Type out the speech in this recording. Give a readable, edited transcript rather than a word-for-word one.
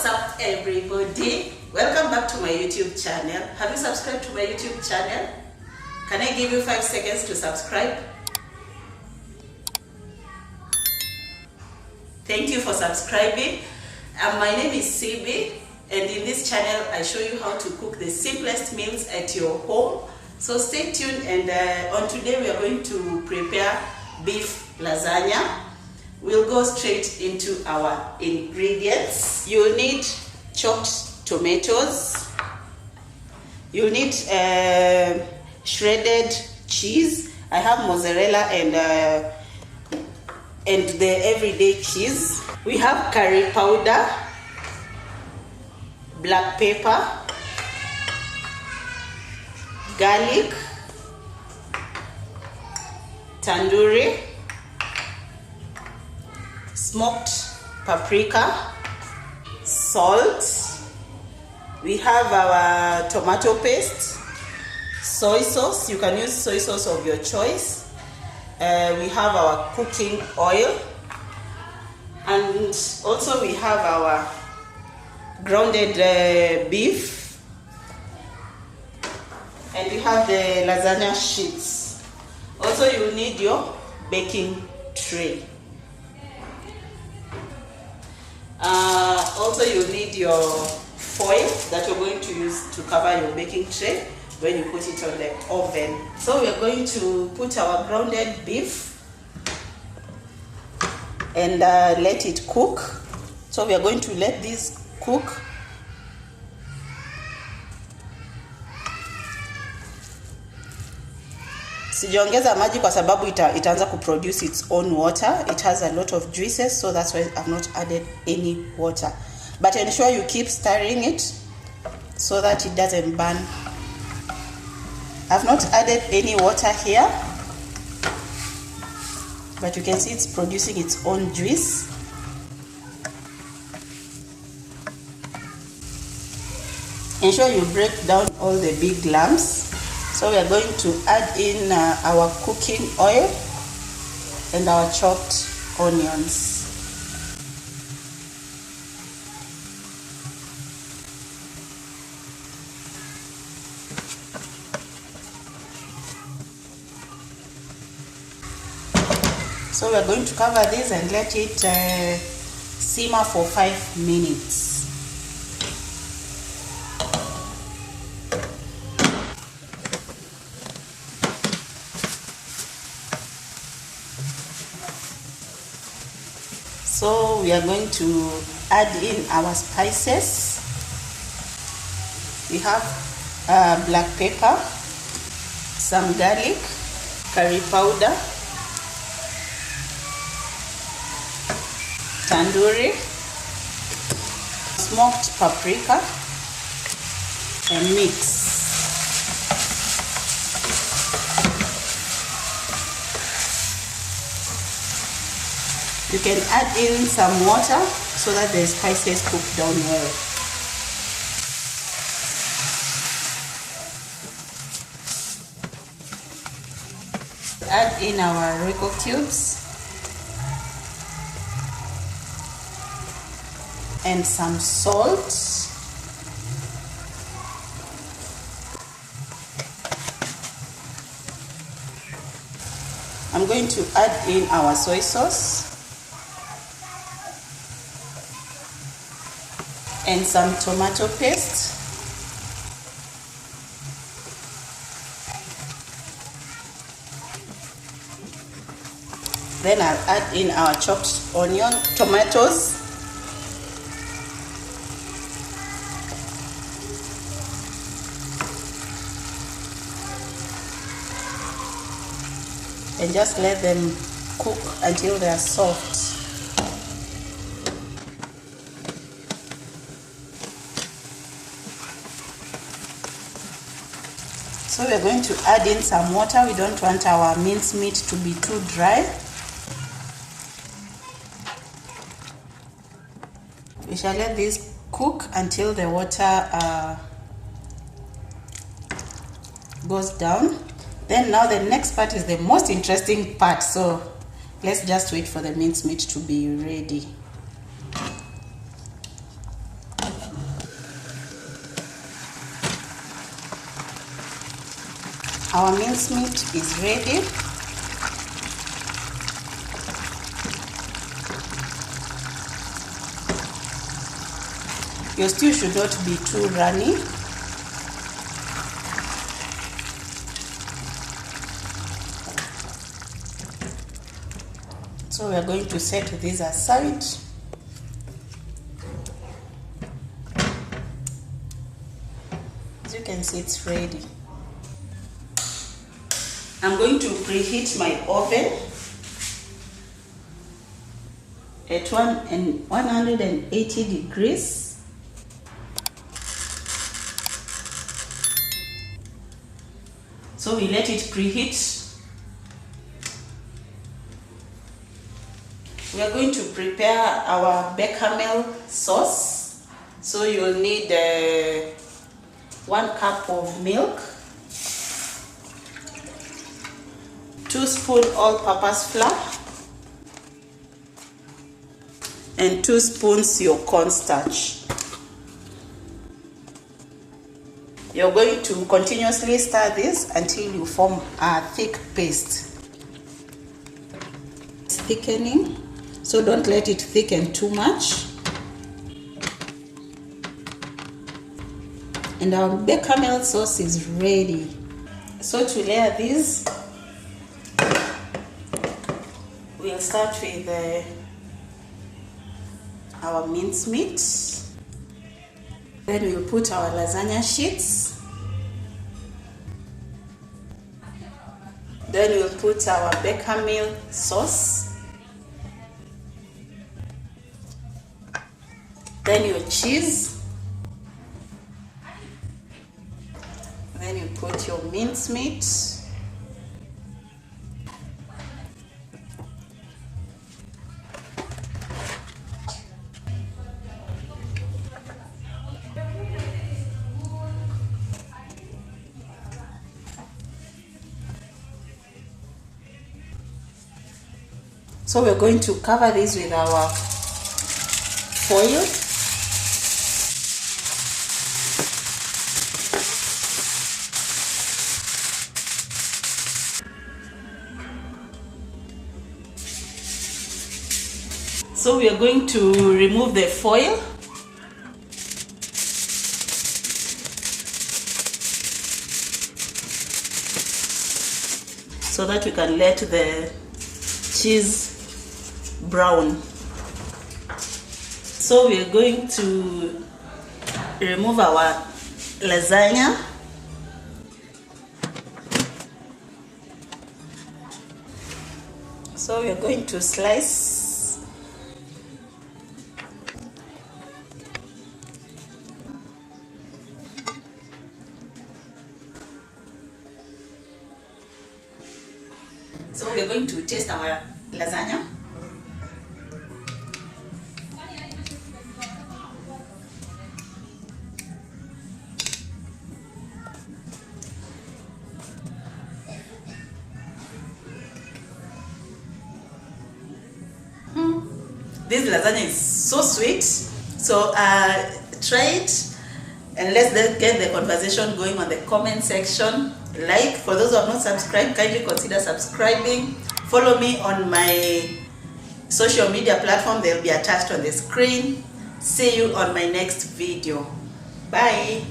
What's up, everybody? Welcome back to my YouTube channel. Have you subscribed to my YouTube channel? Can I give you 5 seconds to subscribe? Thank you for subscribing. My name is CB, and in this channel I show you how to cook the simplest meals at your home. So stay tuned, and on today we are going to prepare beef lasagna. We'll go straight into our ingredients. You'll need chopped tomatoes. You'll need shredded cheese. I have mozzarella and the everyday cheese. We have curry powder, black pepper, garlic, tandoori, smoked paprika, salt. We have our tomato paste, soy sauce. You can use soy sauce of your choice. We have our cooking oil, and also we have our grounded beef, and we have the lasagna sheets. Also, you need your baking tray. Also, you need your foil that you're going to use to cover your baking tray when you put it on the oven. So we are going to put our grounded beef and let it cook. So we are going to let this cook. Sijaongeza maji kwa sababu itaanza kuproduce its own water. It has a lot of juices, so that's why I've not added any water. But ensure you keep stirring it so that it doesn't burn. I've not added any water here, but you can see it's producing its own juice. Ensure you break down all the big lumps. So we are going to add in our cooking oil and our chopped onions. So we are going to cover this and let it simmer for 5 minutes. So we are going to add in our spices. We have black pepper, some garlic, curry powder, tandoori, smoked paprika, and mix. You can add in some water so that the spices cook down well. Add in our Royco cubes and some salt. I'm going to add in our soy sauce and some tomato paste. Then I'll add in our chopped onion, tomatoes, and just let them cook until they are soft. So we're going to add in some water. We don't want our mincemeat to be too dry. We shall let this cook until the water goes down. Then now the next part is the most interesting part. So let's just wait for the mincemeat to be ready. Our mincemeat is ready. Your stew should not be too runny. So we are going to set this aside. As you can see, it's ready. I'm going to preheat my oven at 180 degrees. So we let it preheat. We are going to prepare our bechamel sauce. So you'll need 1 cup of milk, 2 spoons all-purpose flour, and 2 spoons your cornstarch. You're going to continuously stir this until you form a thick paste. It's thickening, so don't let it thicken too much. And our bechamel sauce is ready. So to layer this, we'll start with our mincemeat. Then we'll put our lasagna sheets. Then we'll put our bechamel sauce. Then your cheese. Then you put your mincemeat. So we're going to cover this with our foil. So we are going to remove the foil. So that we can let the cheese brown. So we are going to remove our lasagna. So we are going to slice. So we are going to taste our lasagna. This lasagna is so sweet. So try it and let's get the conversation going on the comment section. Like, for those who have not subscribed, kindly consider subscribing. Follow me on my social media platform, they'll be attached on the screen. See you on my next video. Bye.